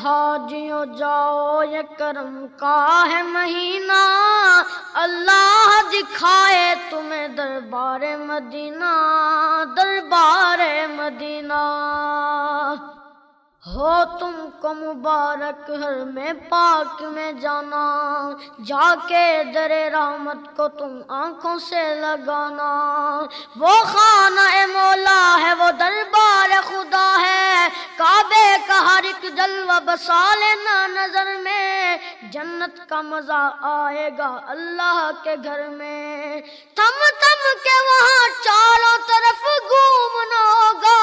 حاجیوں جاؤ یہ کرم کا ہے مہینہ، اللہ دکھائے تمہیں دربار مدینہ، دربار مدینہ۔ ہو تم کو مبارک حرم پاک میں جانا، جا کے در رحمت کو تم آنکھوں سے لگانا۔ وہ خانہ مولا ہے، وہ دربار خدا ہے، کعبے کا ہر ایک جلوہ بسا لینا نظر میں، جنت کا مزہ آئے گا اللہ کے گھر میں۔ تھم تھم کے وہاں چاروں طرف گھومنا ہوگا،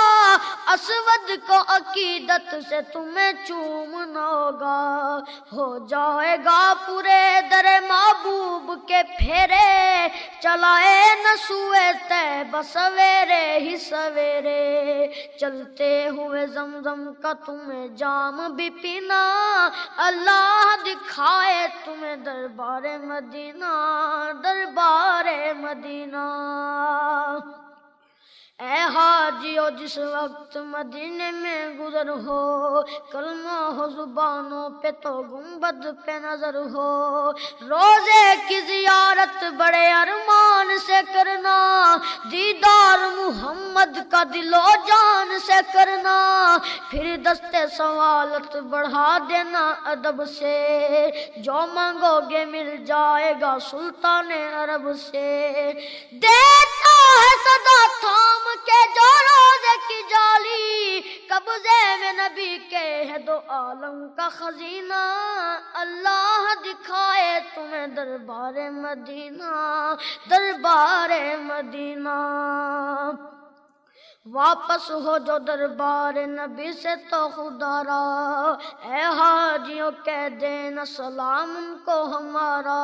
اسود کو عقیدت سے تمہیں چومنا ہوگا، ہو جائے گا پورے در محبوب کے پھیرے، چلائے نہ سوئے طیبہ سویرے ہی سویرے، چلتے ہوئے زمزم کا تمہیں جام بھی پینا، اللہ دکھائے تمہیں دربار مدینہ، دربار مدینہ۔ اے حاجیو جس وقت مدینے میں گزر ہو، کلمہ ہو زبانوں پہ تو گنبد پہ نظر ہو، روزے کی زیارت بڑے ارمان سے کرنا، دیدار محمد کا دل و جان سے کرنا، پھر دستے سوالت بڑھا دینا ادب سے، جو مانگو گے مل جائے گا سلطان عرب سے، دیتا ہے صدا تھام کہ جو روزے کی جالی، قبضے میں نبی کے ہے دو عالم کا خزینہ، اللہ دکھائے تمہیں دربار مدینہ، دربار مدینہ۔ واپس ہو جو دربار نبی سے تو خدا را، اے حاجیوں کہہ دینا سلام ان کو ہمارا،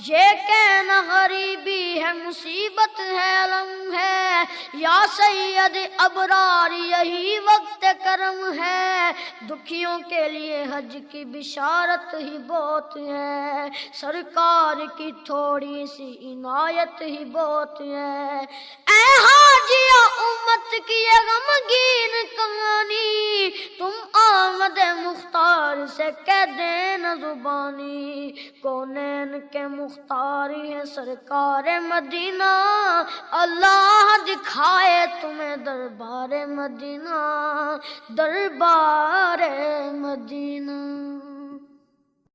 یہ کہنا غریبی ہے مصیبت ہے علم ہے، یا سید ابرار یہی وقت کرم ہے، دکھیوں کے لیے حج کی بشارت ہی بہت ہے، سرکار کی تھوڑی سی عنایت ہی بہت ہے۔ اے حاجیوں امت کی یہ غمگین کہانی، تم آمد مختار سے کہہ دینا زبانی، کونین کے مختار ہے سرکار مدینہ، اللہ دکھائے تمہیں دربار مدینہ، دربار مدینہ۔